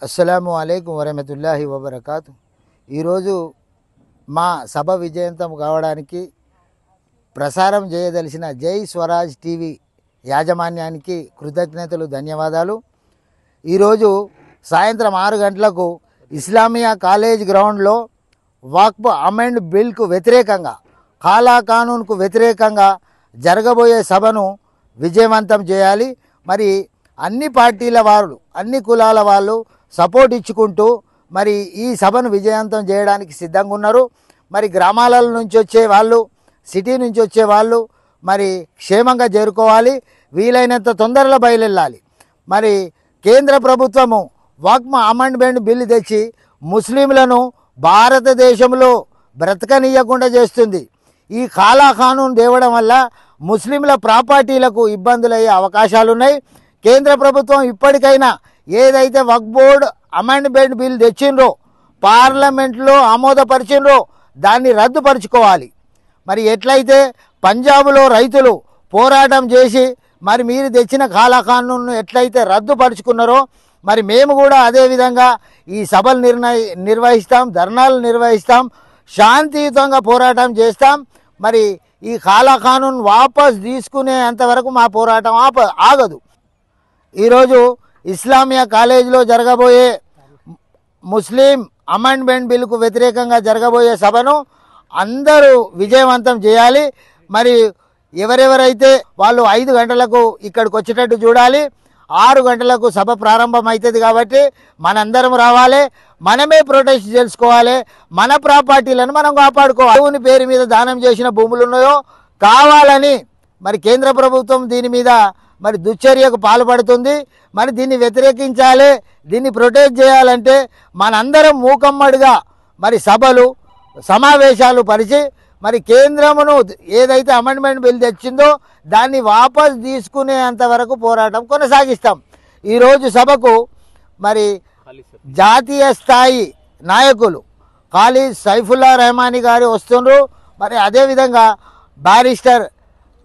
అస్సలాము అలైకుం వరహమతుల్లాహి వబరకాతు. ఈరోజు మా సభ విజయంతం కావడానికి ప్రసారం చేయదలిసిన జై స్వరాజ్ టీవీ యాజమాన్యానికి కృతజ్ఞతలు, ధన్యవాదాలు. ఈరోజు సాయంత్రం 6 గంటలకు ఇస్లామియా కాలేజ్ గ్రౌండ్లో వక్ఫ్ అమెండ్ బిల్కు వ్యతిరేకంగా, కాలా కానూన్కు వ్యతిరేకంగా జరగబోయే సభను విజయవంతం చేయాలి. మరి అన్ని పార్టీల వాళ్ళు, అన్ని కులాల వాళ్ళు సపోర్ట్ ఇచ్చుకుంటూ మరి ఈ సభను విజయవంతం చేయడానికి సిద్ధంగా ఉన్నారు. మరి గ్రామాల నుంచి వచ్చే వాళ్ళు, సిటీ నుంచి వచ్చే వాళ్ళు మరి క్షేమంగా చేరుకోవాలి, వీలైనంత తొందరలో బయలుదేరాలి. మరి కేంద్ర ప్రభుత్వము వక్ఫ్ అమెండ్మెంట్ బిల్లు తెచ్చి ముస్లింలను భారతదేశంలో బ్రతకనీయకుండా చేస్తుంది. ఈ కాలా కానూన్ తేవడం వల్ల ముస్లింల ప్రాపర్టీలకు ఇబ్బందులయ్యే అవకాశాలున్నాయి. కేంద్ర ప్రభుత్వం ఇప్పటికైనా ఏదైతే వక్ఫ్ బోర్డ్ అమెండ్మెంట్ బిల్ తెచ్చిండ్రో, పార్లమెంట్లో ఆమోదపరిచిండ్రో దాన్ని రద్దుపరుచుకోవాలి. మరి ఎట్లయితే పంజాబ్లో రైతులు పోరాటం చేసి మరి మీరు తెచ్చిన కాలా కానూన్ను ఎట్లయితే రద్దుపరుచుకున్నారో, మరి మేము కూడా అదేవిధంగా ఈ సభలు నిర్వహిస్తాం, ధర్నాలు నిర్వహిస్తాం, శాంతియుతంగా పోరాటం చేస్తాం. మరి ఈ కాలా కానూన్ వాపస్ తీసుకునేంతవరకు మా పోరాటం ఆగదు. ఈరోజు ఇస్లామియా కాలేజీలో జరగబోయే ముస్లిం అమెండ్మెంట్ బిల్లుకు వ్యతిరేకంగా జరగబోయే సభను అందరూ విజయవంతం చేయాలి. మరి ఎవరెవరైతే వాళ్ళు 5 గంటలకు ఇక్కడికి వచ్చేటట్టు చూడాలి. 6 గంటలకు సభ ప్రారంభం అవుతుంది కాబట్టి మనందరం రావాలి, మనమే ప్రొటెస్ట్ చేసుకోవాలి, మన ప్రాపర్టీలను మనం కాపాడుకోవాలి. దేవుని పేరు మీద దానం చేసిన భూములు ఉన్నాయో కావాలని మరి కేంద్ర ప్రభుత్వం దీని మీద మరి దుశ్చర్యకు పాల్పడుతుంది. మరి దీన్ని వ్యతిరేకించాలి, దీన్ని ప్రొటెక్ట్ చేయాలంటే మనందరం మూకమ్మడిగా మరి సభలు, సమావేశాలు పరిచి మరి కేంద్రమును ఏదైతే అమెండ్మెంట్ బిల్ తెచ్చిందో దాన్ని వాపస్ తీసుకునేంత వరకు పోరాటం కొనసాగిస్తాం. ఈరోజు సభకు మరి జాతీయ స్థాయి నాయకులు ఖాళీ సైఫుల్లా రెహమానీ గారు వస్తుండ్రు. మరి అదేవిధంగా బారిస్టర్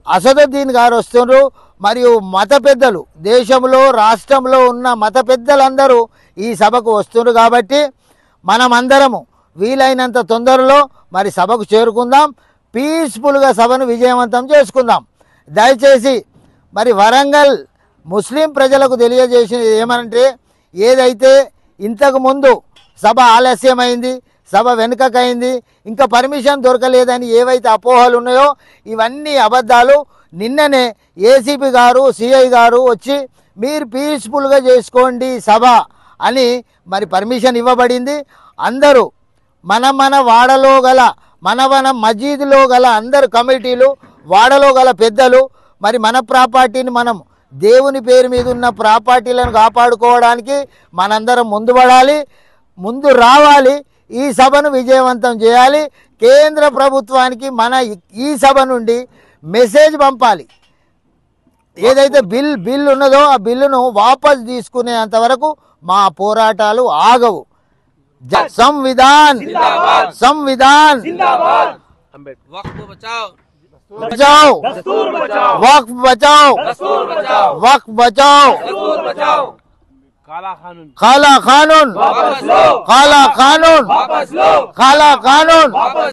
అసదుద్దీన్ గారు వస్తుండ్రు. మరియు మత పెద్దలు, దేశంలో రాష్ట్రంలో ఉన్న మత పెద్దలందరూ ఈ సభకు వస్తున్నారు. కాబట్టి మనమందరము వీలైనంత తొందరలో మరి సభకు చేరుకుందాం, పీస్ఫుల్గా సభను విజయవంతం చేసుకుందాం. దయచేసి మరి వరంగల్ ముస్లిం ప్రజలకు తెలియజేసేది ఏమనంటే, ఏదైతే ఇంతకుముందు సభ ఆలస్యమైంది, సభ వెనుకకైంది, ఇంకా పర్మిషన్ దొరకలేదని ఏవైతే అపోహలు ఉన్నాయో ఇవన్నీ అబద్ధాలు. నిన్ననే ఏసీపీ గారు, సిఐ గారు వచ్చి మీరు పీస్ఫుల్గా చేసుకోండి సభ అని మరి పర్మిషన్ ఇవ్వబడింది. అందరూ మన వాడలో గల, మన మసీదులో గల అందరు కమిటీలు, వాడలో గల పెద్దలు మరి మన ప్రాపర్టీని, మనం దేవుని పేరు మీద ఉన్న ప్రాపర్టీలను కాపాడుకోవడానికి మనందరం ముందు రావాలి. ఈ సభను విజయవంతం చేయాలి. కేంద్ర ప్రభుత్వానికి మన ఈ సభ నుండి మెసేజ్ పంపాలి. ఏదైతే బిల్ ఉన్నదో ఆ బిల్లును వాపస్ తీసుకునేంత వరకు మా పోరాటాలు ఆగవు. సంవిధాన్ సంవిధాన్ బచాओ, वक्फ बचाओ, वक्फ बचाओ, काला कानून, काला कानून, काला कानून, काला कानून।